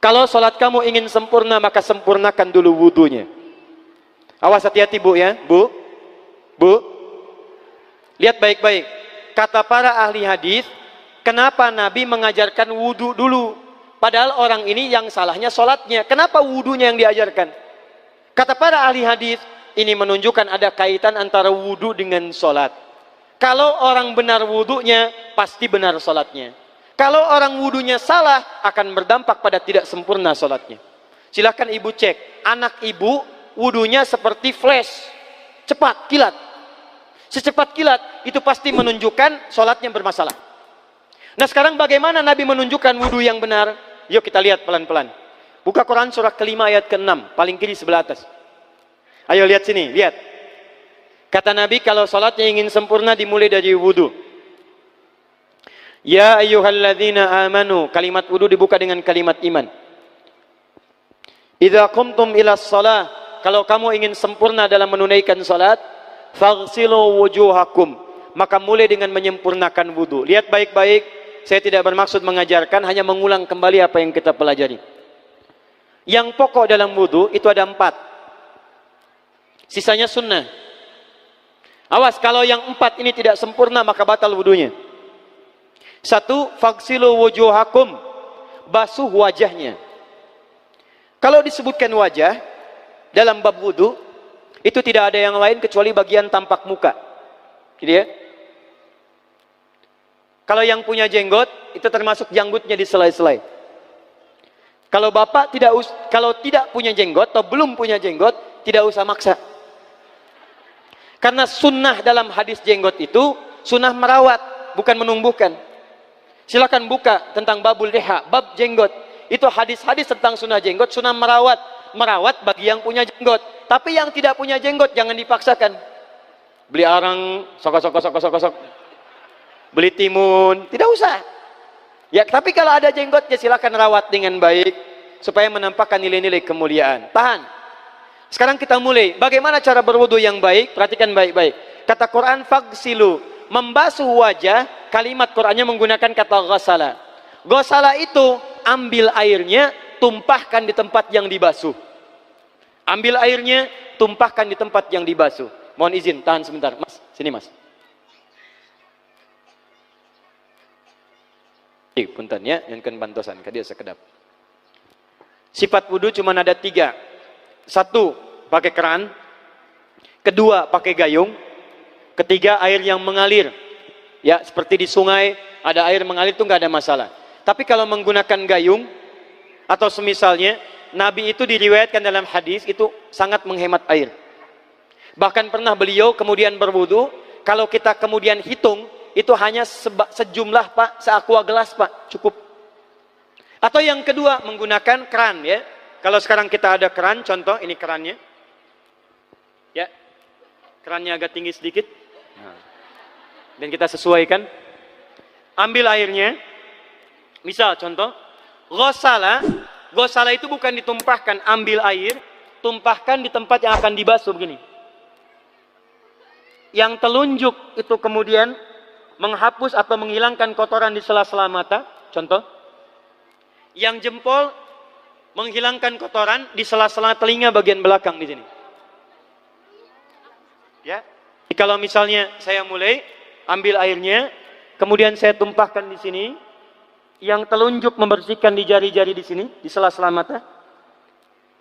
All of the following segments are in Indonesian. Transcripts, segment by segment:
Kalau sholat kamu ingin sempurna, maka sempurnakan dulu wudunya. Awas, hati-hati bu ya, bu. Lihat baik-baik. Kata para ahli hadis, kenapa Nabi mengajarkan wudu dulu? Padahal orang ini yang salahnya sholatnya. Kenapa wudunya yang diajarkan? Kata para ahli hadis, ini menunjukkan ada kaitan antara wudu dengan sholat. Kalau orang benar wudunya, pasti benar sholatnya. Kalau orang wudunya salah, akan berdampak pada tidak sempurna sholatnya. Silahkan ibu cek, anak ibu wudunya seperti flash, cepat, kilat. Secepat kilat, itu pasti menunjukkan sholatnya bermasalah. Nah sekarang bagaimana Nabi menunjukkan wudu yang benar? Yuk kita lihat pelan-pelan. Buka Quran surah kelima ayat ke-6, paling kiri sebelah atas. Ayo lihat sini, lihat. Kata Nabi, kalau sholatnya ingin sempurna dimulai dari wudu. Ya ayyuhalladzina amanu, kalimat wudu dibuka dengan kalimat iman. Idza qumtum ila shalah, kalau kamu ingin sempurna dalam menunaikan salat, faghsilu wujuhakum, maka mulai dengan menyempurnakan wudu. Lihat baik-baik, saya tidak bermaksud mengajarkan, hanya mengulang kembali apa yang kita pelajari. Yang pokok dalam wudu itu ada 4. Sisanya sunnah. Awas, kalau yang 4 ini tidak sempurna maka batal wudunya. 1, faghsilu wujuhakum, basuh wajahnya. Kalau disebutkan wajah dalam bab wudu, itu tidak ada yang lain kecuali bagian tampak muka. Gitu ya. Kalau yang punya jenggot, itu termasuk janggutnya di selai-selai. Kalau bapak kalau tidak punya jenggot atau belum punya jenggot, tidak usah maksa. Karena sunnah dalam hadis jenggot itu sunnah merawat, bukan menumbuhkan. Silakan buka tentang babul liha, bab jenggot. Itu hadis-hadis tentang sunnah jenggot, sunnah merawat bagi yang punya jenggot. Tapi yang tidak punya jenggot jangan dipaksakan. Beli arang, sok. Beli timun, tidak usah. Ya, tapi kalau ada jenggot ya silakan rawat dengan baik supaya menampakkan nilai-nilai kemuliaan. Tahan. Sekarang kita mulai. Bagaimana cara berwudu yang baik? Perhatikan baik-baik. Kata Quran faghsilu, membasuh wajah, kalimat Qurannya menggunakan kata ghasala. Ghasala itu ambil airnya, tumpahkan di tempat yang dibasuh. Ambil airnya, tumpahkan di tempat yang dibasuh. Mohon izin, tahan sebentar. Mas, sini mas. Punten ya, yang kan bantosan, kadia sekedap. Sifat wudu cuma ada 3. 1, pakai keran. 2, pakai gayung. 3, air yang mengalir. Ya, seperti di sungai, ada air mengalir itu nggak ada masalah. Tapi kalau menggunakan gayung, atau semisalnya, Nabi itu diriwayatkan dalam hadis, itu sangat menghemat air. Bahkan pernah beliau kemudian berwudu, kalau kita kemudian hitung, itu hanya sejumlah pak, seaqua gelas pak, cukup. Atau yang kedua, menggunakan keran ya. Kalau sekarang kita ada keran, contoh ini kerannya. Ya, kerannya agak tinggi sedikit. Dan kita sesuaikan. Ambil airnya. Misal contoh, ghasala itu bukan ditumpahkan, ambil air, tumpahkan di tempat yang akan dibasuh begini. Yang telunjuk itu kemudian menghapus atau menghilangkan kotoran di sela-sela mata, contoh. Yang jempol menghilangkan kotoran di sela-sela telinga bagian belakang di sini. Ya. Jadi kalau misalnya saya mulai ambil airnya, kemudian saya tumpahkan di sini, yang telunjuk membersihkan di jari-jari di sini, di sela-sela mata.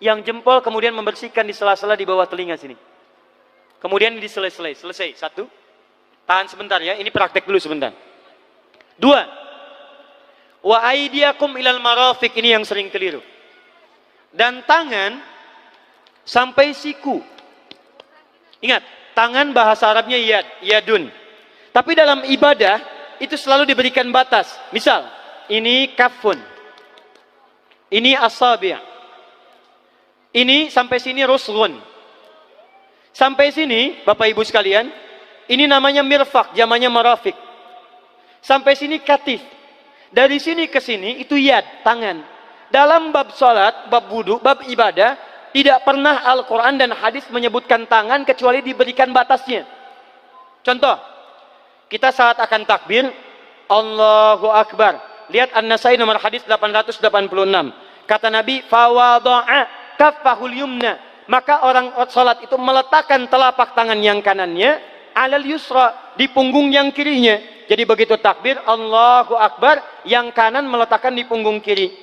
Yang jempol kemudian membersihkan di sela-sela di bawah telinga sini. Kemudian di selesai. 1. Tahan sebentar ya, ini praktek dulu sebentar. 2. Wa aidiakum ilal marafiq, ini yang sering keliru. Dan tangan sampai siku. Ingat, tangan bahasa Arabnya yadun. Tapi dalam ibadah itu selalu diberikan batas. Misal, ini kafun. Ini asabi'. Ini sampai sini ruslun. Sampai sini, Bapak Ibu sekalian, ini namanya mirfaq, jamannya marafiq. Sampai sini katif. Dari sini ke sini itu yad, tangan. Dalam bab salat, bab wudu, bab ibadah, tidak pernah Al-Quran dan hadis menyebutkan tangan kecuali diberikan batasnya. Contoh, kita saat akan takbir, Allahu Akbar. Lihat An-Nasai nomor hadis 886. Kata Nabi, fawadu'a kaffahul yumna. Maka orang salat itu meletakkan telapak tangan yang kanannya alal yusra, di punggung yang kirinya. Jadi begitu takbir Allahu Akbar, yang kanan meletakkan di punggung kiri.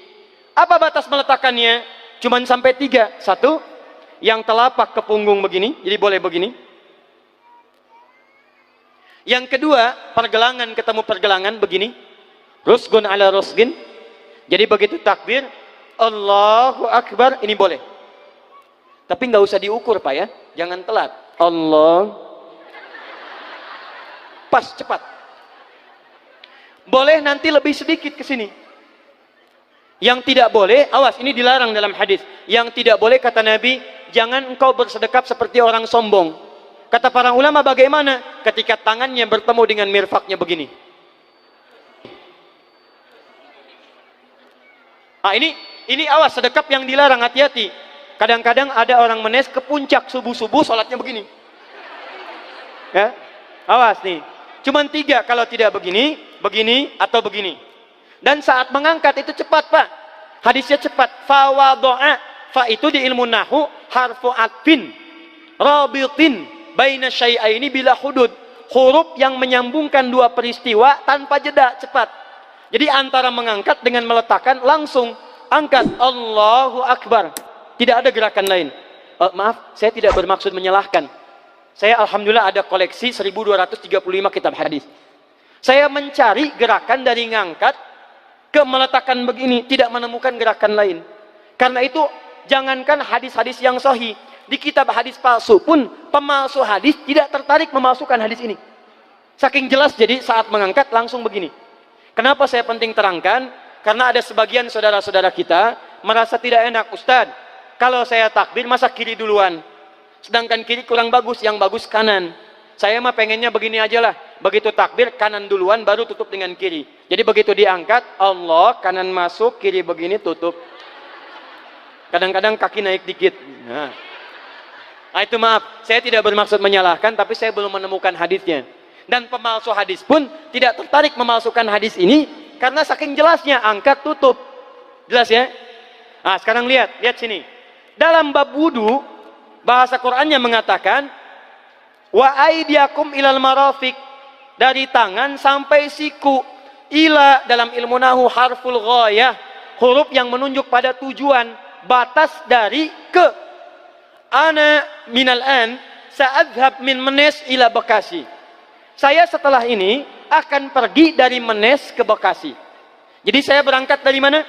Apa batas meletakkannya? Cuman sampai 3. 1, yang telapak ke punggung begini, jadi boleh begini. Yang kedua, pergelangan ketemu pergelangan begini. Rusgun ala rusgin. Jadi begitu takbir Allahu Akbar, ini boleh. Tapi nggak usah diukur Pak ya, jangan telat. Allah, pas, cepat. Boleh nanti lebih sedikit ke sini. Yang tidak boleh, awas, ini dilarang dalam hadis. Yang tidak boleh kata Nabi, jangan engkau bersedekap seperti orang sombong. Kata para ulama bagaimana? Ketika tangannya bertemu dengan mirfaknya begini. Ah, ini awas, sedekap yang dilarang, hati-hati. Kadang-kadang ada orang menes ke puncak subuh-subuh sholatnya begini. Ya, awas nih. Cuman 3, kalau tidak begini, begini, atau begini. Dan saat mengangkat itu cepat Pak. Hadisnya cepat. Fawadu'a. Fa itu di ilmu nahu harfu atfin rabitin baina syai'aini bila hudud. Huruf yang menyambungkan 2 peristiwa tanpa jeda, cepat. Jadi antara mengangkat dengan meletakkan langsung angkat Allahu Akbar. Tidak ada gerakan lain. Maaf, saya tidak bermaksud menyalahkan. Saya alhamdulillah ada koleksi 1235 kitab hadis. Saya mencari gerakan dari ngangkat ke meletakkan begini, tidak menemukan gerakan lain. Karena itu jangankan hadis-hadis yang sahih, di kitab hadis palsu pun pemalsu hadis tidak tertarik memalsukan hadis ini. Saking jelas, jadi saat mengangkat langsung begini. Kenapa saya penting terangkan? Karena ada sebagian saudara-saudara kita merasa tidak enak, Ustadz, kalau saya takbir masa kiri duluan, sedangkan kiri kurang bagus, yang bagus kanan. Saya mah pengennya begini aja lah, begitu takbir kanan duluan baru tutup dengan kiri. Jadi begitu diangkat Allah, kanan masuk, kiri begini tutup. Kadang-kadang kaki naik dikit. Nah, itu maaf, saya tidak bermaksud menyalahkan, tapi saya belum menemukan hadisnya. Dan pemalsu hadis pun tidak tertarik memalsukan hadis ini karena saking jelasnya angkat tutup. Jelas ya? Nah, sekarang lihat sini. Dalam bab wudu, bahasa Qur'annya mengatakan wa aidiakum ilal marafiq, dari tangan sampai siku. Ila dalam ilmu nahu harful ghayah, huruf yang menunjuk pada tujuan, batas dari ke. Ana minal an sa'adhab min Menes ila Bekasi. Saya setelah ini akan pergi dari Menes ke Bekasi. Jadi saya berangkat dari mana?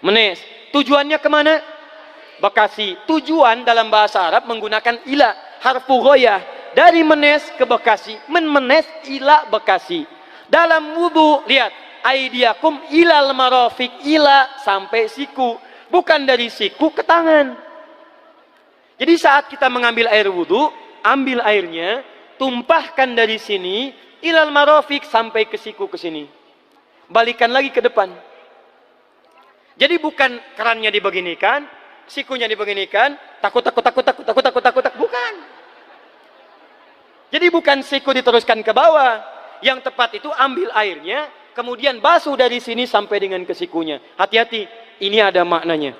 Menes. Tujuannya kemana? Bekasi. Tujuan dalam bahasa Arab menggunakan ila, harfu ghayah. Dari Menes ke Bekasi. Menes ila Bekasi. Dalam wudu, lihat. Aidiakum ilal marafiq, ila sampai siku. Bukan dari siku ke tangan. Jadi saat kita mengambil air wudu, ambil airnya, tumpahkan dari sini, ilal marafiq sampai ke siku ke sini. Balikan lagi ke depan. Jadi bukan kerannya dibeginikan, sikunya dibeginikan, takut, bukan. Jadi bukan siku diteruskan ke bawah. Yang tepat itu ambil airnya, kemudian basuh dari sini sampai dengan ke sikunya. Hati-hati, ini ada maknanya.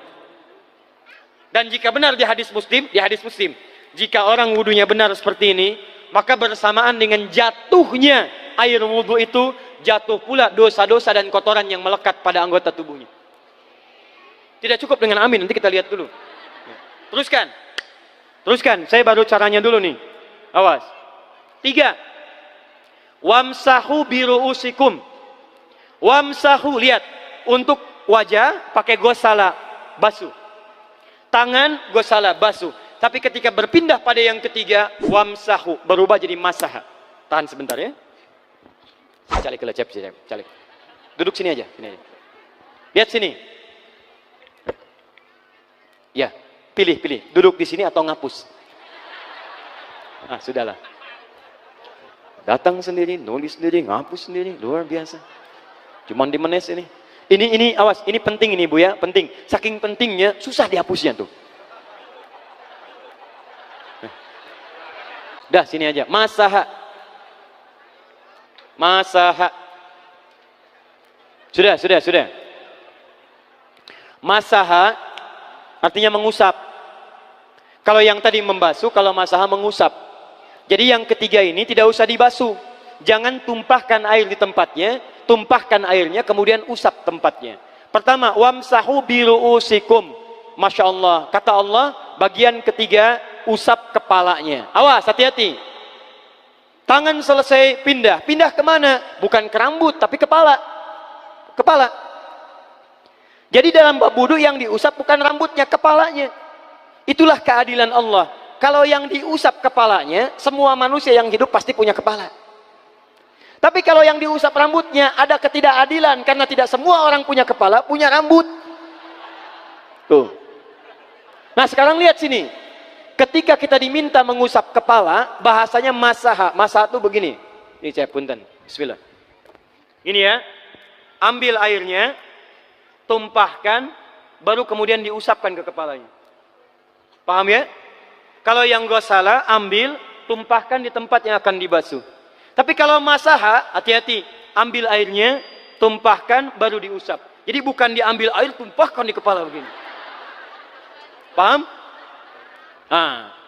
Dan jika benar di hadis Muslim, jika orang wudunya benar seperti ini, maka bersamaan dengan jatuhnya air wudu itu, jatuh pula dosa-dosa dan kotoran yang melekat pada anggota tubuhnya. Tidak cukup dengan amin, nanti kita lihat dulu. Teruskan, saya baru caranya dulu nih. Awas. 3. Wamsahu biru'usikum. Wamsahu, lihat. Untuk wajah pakai gosala, basuh. Tangan gosala, basuh. Tapi ketika berpindah pada yang ketiga, wamsahu, berubah jadi masaha. Tahan sebentar ya. Calik. Duduk sini aja. Lihat sini. Ya, pilih. Duduk di sini atau ngapus. Ah, sudahlah. Datang sendiri, nulis sendiri, ngapus sendiri, luar biasa. Cuman di Menes ini. Ini awas, ini penting ini Bu ya, penting. Saking pentingnya susah dihapusnya tuh. Dah sini aja. Masaha. Sudah. Masaha artinya mengusap. Kalau yang tadi membasuh, kalau masaha mengusap. Jadi yang ketiga ini tidak usah dibasuh. Jangan tumpahkan air di tempatnya, tumpahkan airnya kemudian usap tempatnya. Pertama, wamsahu biru'usikum. Masya Allah, kata Allah, bagian ketiga usap kepalanya. Awas, hati-hati. Tangan selesai pindah. Pindah kemana? Bukan ke rambut, tapi kepala. Kepala. Jadi dalam bab wudu yang diusap bukan rambutnya, kepalanya. Itulah keadilan Allah. Kalau yang diusap kepalanya, semua manusia yang hidup pasti punya kepala. Tapi kalau yang diusap rambutnya, ada ketidakadilan. Karena tidak semua orang punya kepala, punya rambut. Tuh. Nah sekarang lihat sini. Ketika kita diminta mengusap kepala, bahasanya masaha. Masaha itu begini. Ini saya punten. Bismillah. Ini ya. Ambil airnya, tumpahkan, baru kemudian diusapkan ke kepalanya. Paham ya? Kalau yang gosala, ambil, tumpahkan di tempat yang akan dibasuh. Tapi kalau masaha, hati-hati. Ambil airnya, tumpahkan, baru diusap. Jadi bukan diambil air, tumpahkan di kepala begini. Paham?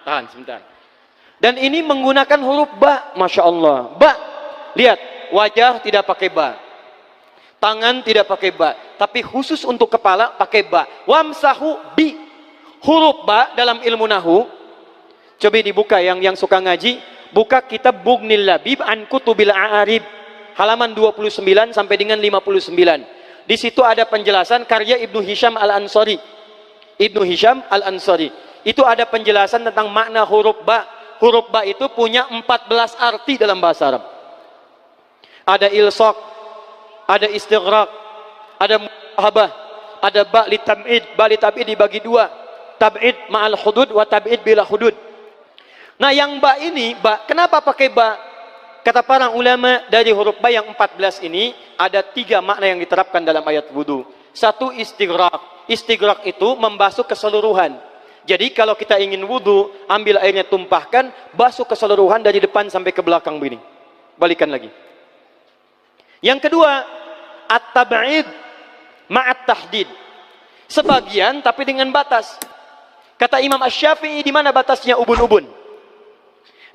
Tahan sebentar. Dan ini menggunakan huruf ba, Masya Allah. Ba. Lihat, wajah tidak pakai ba. Tangan tidak pakai ba. Tapi khusus untuk kepala, pakai ba. Wamsahu bi. Huruf ba dalam ilmu nahu. Coba dibuka yang suka ngaji, buka kitab Bughnil Labib an Kutubil A'arib halaman 29 sampai dengan 59. Di situ ada penjelasan karya Ibnu Hisham Al-Ansari. Ibnu Hisham Al-Ansari. Itu ada penjelasan tentang makna huruf ba. Huruf ba itu punya 14 arti dalam bahasa Arab. Ada ilsaq, ada istighraq, ada muhabah, ada ba li tab'id. Ba li tab'id dibagi dua. Tab'id ma'al hudud wa tab'id bila hudud. Nah yang ba ini, ba, kenapa pakai ba? Kata para ulama dari huruf ba yang 14 ini, ada 3 makna yang diterapkan dalam ayat wudu. Satu, istighraq. Istighraq itu membasuh keseluruhan. Jadi kalau kita ingin wudu, ambil airnya tumpahkan, basuh keseluruhan dari depan sampai ke belakang begini. Balikan lagi. Yang kedua, at-tab'id ma'at tahdid. Sebagian tapi dengan batas. Kata Imam Asy-Syafi'i, di mana batasnya ubun-ubun?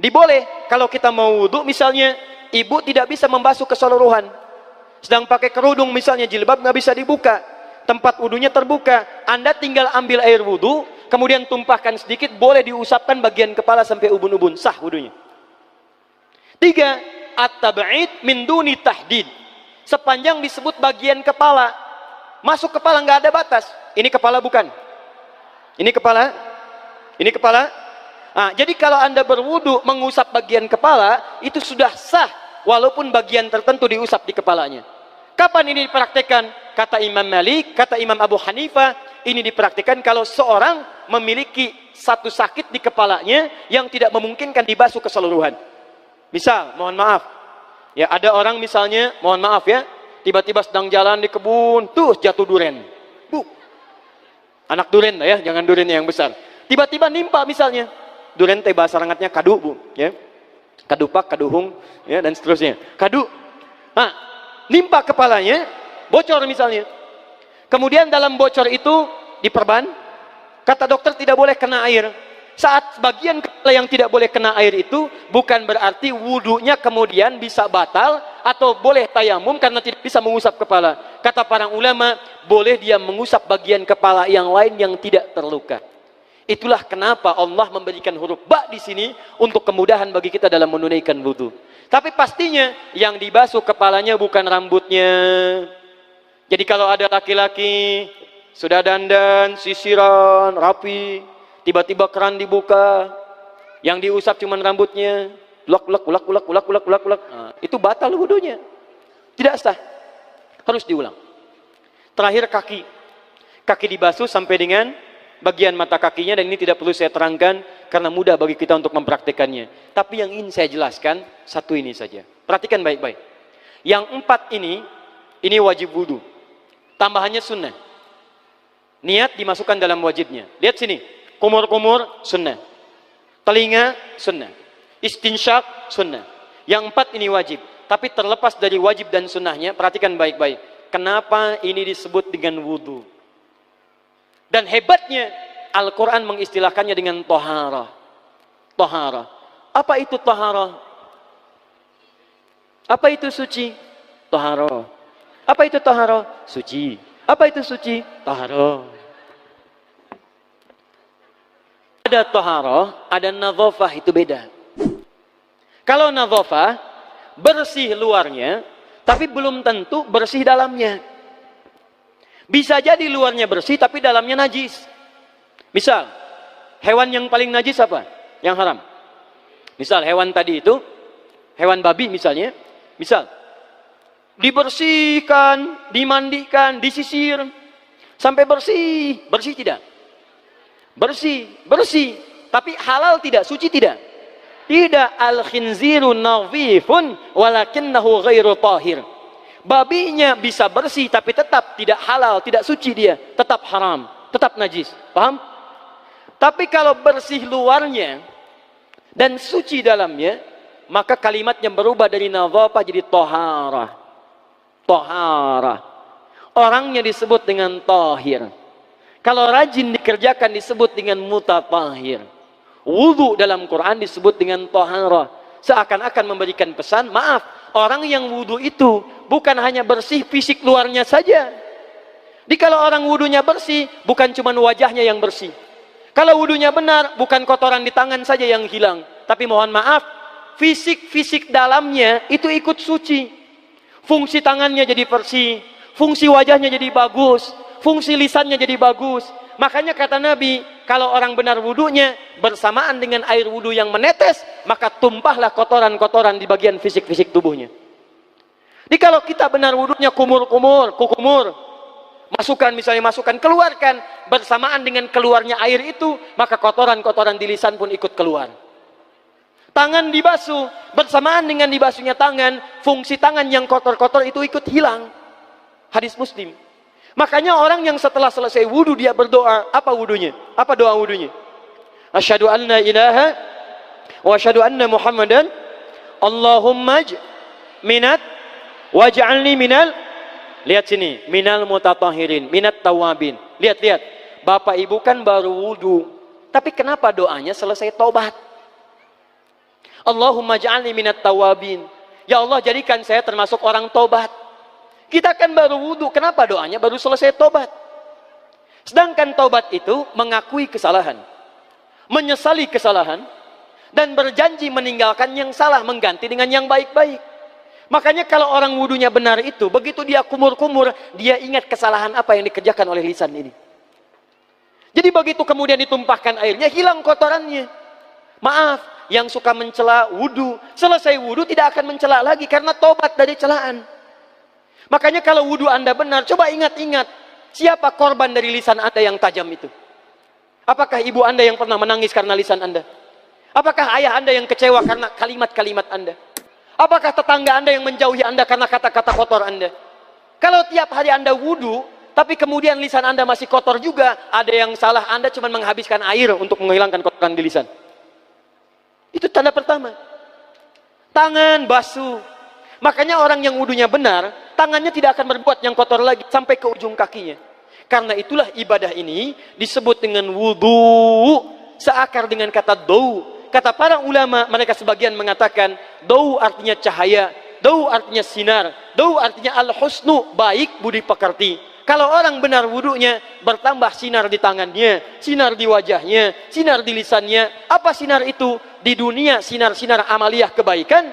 Diboleh kalau kita mau wudu, misalnya ibu tidak bisa membasuh keseluruhan, sedang pakai kerudung misalnya, jilbab nggak bisa dibuka, tempat wudunya terbuka, Anda tinggal ambil air wudu, kemudian tumpahkan sedikit, boleh diusapkan bagian kepala sampai ubun-ubun, sah wudunya. 3, at-tab'id min duni tahdid. Sepanjang disebut bagian kepala, masuk kepala nggak ada batas. Ini kepala bukan? Ini kepala? Ini kepala? Nah, jadi kalau Anda berwudu mengusap bagian kepala, itu sudah sah walaupun bagian tertentu diusap di kepalanya. Kapan ini dipraktikkan? Kata Imam Malik, kata Imam Abu Hanifah, ini dipraktikkan kalau seorang memiliki satu sakit di kepalanya yang tidak memungkinkan dibasuh keseluruhan. Misal, mohon maaf, ya ada orang misalnya, mohon maaf ya, tiba-tiba sedang jalan di kebun, tuh jatuh duren. Bu, anak duren ya, jangan duren yang besar. Tiba-tiba nimpa misalnya. Duren teh bahasa rangatnya kadu, Bu, ya. Kadupak, kaduhung, ya, dan seterusnya. Kadu. Nah, nimpa kepalanya, bocor misalnya. Kemudian dalam bocor itu diperban, kata dokter tidak boleh kena air. Saat bagian kepala yang tidak boleh kena air itu, bukan berarti wudunya kemudian bisa batal atau boleh tayamum karena tidak bisa mengusap kepala. Kata para ulama, boleh dia mengusap bagian kepala yang lain yang tidak terluka. Itulah kenapa Allah memberikan huruf ba di sini untuk kemudahan bagi kita dalam menunaikan wudu. Tapi pastinya yang dibasuh kepalanya bukan rambutnya. Jadi kalau ada laki-laki sudah dandan, sisiran, rapi, tiba-tiba keran dibuka, yang diusap cuma rambutnya, ulak. Nah, itu batal wudunya. Tidak sah. Harus diulang. Terakhir kaki. Kaki dibasuh sampai dengan bagian mata kakinya, dan ini tidak perlu saya terangkan karena mudah bagi kita untuk mempraktekannya. Tapi yang ingin saya jelaskan satu ini saja. Perhatikan baik-baik. Yang 4 ini wajib wudu. Tambahannya sunnah. Niat dimasukkan dalam wajibnya. Lihat sini. Kumur-kumur sunnah. Telinga sunnah. Istinsyak sunnah. Yang 4 ini wajib. Tapi terlepas dari wajib dan sunnahnya, perhatikan baik-baik. Kenapa ini disebut dengan wudu? Dan hebatnya Al-Quran mengistilahkannya dengan toharah. Toharah. Apa itu toharah? Apa itu suci? Toharah. Apa itu toharah? Suci. Apa itu suci? Toharah. Ada toharah, ada nadhafah, itu beda. Kalau nadhafah, bersih luarnya, tapi belum tentu bersih dalamnya. Bisa jadi luarnya bersih, tapi dalamnya najis. Misal, hewan yang paling najis apa? Yang haram. Misal, hewan tadi itu, hewan babi misalnya, misal, dibersihkan, dimandikan, disisir, sampai bersih. Bersih tidak? Bersih, bersih. Tapi halal tidak? Suci tidak? Tidak. Al-khinziru nadhifun walakinnahu ghairu tahir. Babinya bisa bersih tapi tetap tidak halal, tidak suci dia, tetap haram, tetap najis. Paham? Tapi kalau bersih luarnya dan suci dalamnya, maka kalimatnya berubah dari nadhafah jadi toharah. Toharah. Orangnya disebut dengan tahir. Kalau rajin dikerjakan disebut dengan mutatahhir. Wudu dalam Quran disebut dengan toharah. Seakan-akan memberikan pesan, maaf, orang yang wudu itu bukan hanya bersih fisik luarnya saja. Jadi kalau orang wudunya bersih, bukan cuma wajahnya yang bersih. Kalau wudunya benar, bukan kotoran di tangan saja yang hilang. Tapi mohon maaf, fisik dalamnya itu ikut suci. Fungsi tangannya jadi bersih, fungsi wajahnya jadi bagus, fungsi lisannya jadi bagus. Makanya kata Nabi, kalau orang benar wudunya bersamaan dengan air wudu yang menetes, maka tumpahlah kotoran-kotoran di bagian fisik-fisik tubuhnya. Jadi kalau kita benar wudunya kumur-kumur, kukumur, masukkan misalnya, masukkan, keluarkan, bersamaan dengan keluarnya air itu, maka kotoran-kotoran di lisan pun ikut keluar. Tangan dibasuh, bersamaan dengan dibasuhnya tangan, fungsi tangan yang kotor-kotor itu ikut hilang. Hadis Muslim. Makanya orang yang setelah selesai wudu dia berdoa, apa wudunya? Apa doa wudunya? Asyhadu an la ilaha wa asyhadu anna Muhammadan Allahumma minat waj'alni minal, lihat sini, minal mutatahhirin, minat tawabin. Lihat. Bapak Ibu kan baru wudu, tapi kenapa doanya selesai tobat? Allahumma ja'alni minat tawabin. Ya Allah, jadikan saya termasuk orang tobat. Kita kan baru wudu, kenapa doanya baru selesai tobat? Sedangkan tobat itu mengakui kesalahan, menyesali kesalahan, dan berjanji meninggalkan yang salah, mengganti dengan yang baik-baik. Makanya kalau orang wudunya benar itu, begitu dia kumur-kumur, dia ingat kesalahan apa yang dikerjakan oleh lisan ini. Jadi begitu kemudian ditumpahkan airnya, hilang kotorannya. Maaf, yang suka mencela wudu, selesai wudu tidak akan mencela lagi karena tobat dari celaan. Makanya kalau wudu Anda benar, coba ingat-ingat, siapa korban dari lisan Anda yang tajam itu? Apakah ibu Anda yang pernah menangis karena lisan Anda? Apakah ayah Anda yang kecewa karena kalimat-kalimat Anda? Apakah tetangga Anda yang menjauhi Anda karena kata-kata kotor Anda? Kalau tiap hari Anda wudu, tapi kemudian lisan Anda masih kotor juga, ada yang salah, Anda cuma menghabiskan air untuk menghilangkan kotoran di lisan. Itu tanda pertama. Tangan basuh. Makanya orang yang wudunya benar, tangannya tidak akan berbuat yang kotor lagi sampai ke ujung kakinya. Karena itulah ibadah ini disebut dengan wudu, seakar dengan kata dau. Kata para ulama, mereka sebagian mengatakan dau artinya cahaya, dau artinya sinar, dau artinya al-husnu, baik budi pekerti. Kalau orang benar wudunya, bertambah sinar di tangannya, sinar di wajahnya, sinar di lisannya. Apa sinar itu? Di dunia sinar-sinar amaliyah kebaikan,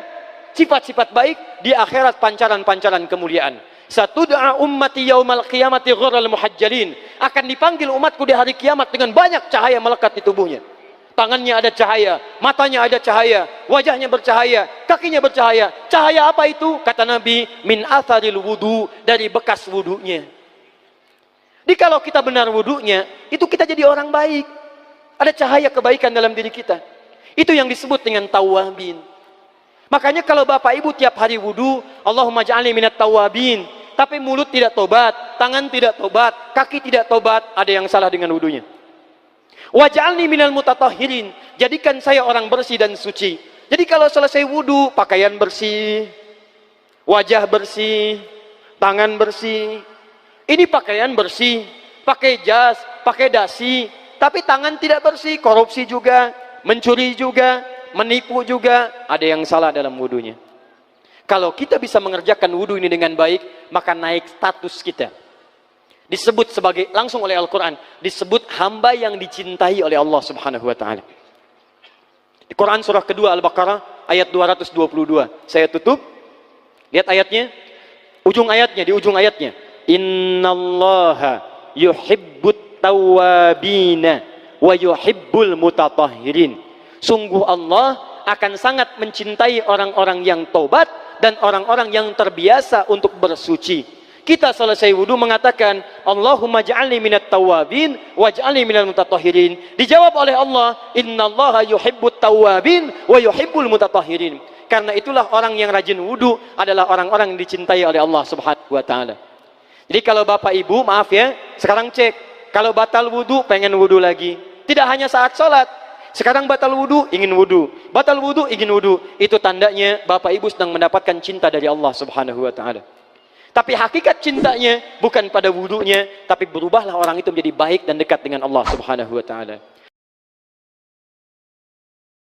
sifat-sifat baik, di akhirat pancaran-pancaran kemuliaan. Satud'a ummati yaumal qiyamati ghurral muhajjalin. Akan dipanggil umatku di hari kiamat dengan banyak cahaya melekat di tubuhnya. Tangannya ada cahaya, matanya ada cahaya, wajahnya bercahaya, kakinya bercahaya. Cahaya apa itu? Kata Nabi, min atharil wudu, dari bekas wudunya. Jadi kalau kita benar wudunya, itu kita jadi orang baik. Ada cahaya kebaikan dalam diri kita. Itu yang disebut dengan tawabin. Makanya kalau Bapak Ibu tiap hari wudu, Allahumma ja'alni minat tawabin, tapi mulut tidak tobat, tangan tidak tobat, kaki tidak tobat, ada yang salah dengan wudunya. Waj'alni minal mutatahhirin, jadikan saya orang bersih dan suci. Jadi kalau selesai wudu, pakaian bersih, wajah bersih, tangan bersih. Ini pakaian bersih, pakai jas, pakai dasi, tapi tangan tidak bersih, korupsi juga, mencuri juga, menipu juga, ada yang salah dalam wudunya. Kalau kita bisa mengerjakan wudu ini dengan baik, maka naik status kita. Disebut sebagai, langsung oleh Al-Quran, disebut hamba yang dicintai oleh Allah subhanahu wa ta'ala. Di Quran surah kedua Al-Baqarah ayat 222. Saya tutup. Lihat ayatnya. Di ujung ayatnya. Innallaha yuhibbut tawwabina wa yuhibbul mutatahhirin. Sungguh Allah akan sangat mencintai orang-orang yang tobat dan orang-orang yang terbiasa untuk bersuci. Kita selesai wudu mengatakan, Allahumma ja'alni minat tawwabin waj'alni minal mutatahhirin. Dijawab oleh Allah, innallaha yuhibbut tawwabin wa yuhibbul mutatahhirin. Karena itulah orang yang rajin wudu adalah orang-orang yang dicintai oleh Allah subhanahu wa ta'ala. Jadi kalau Bapak Ibu, maaf ya, sekarang cek. Kalau batal wudu, pengen wudu lagi. Tidak hanya saat sholat. Sekarang batal wudu, ingin wudu. Batal wudu, ingin wudu. Itu tandanya Bapak Ibu sedang mendapatkan cinta dari Allah subhanahu wa ta'ala. Tapi hakikat cintanya bukan pada wudunya, tapi berubahlah orang itu menjadi baik dan dekat dengan Allah subhanahu wa ta'ala.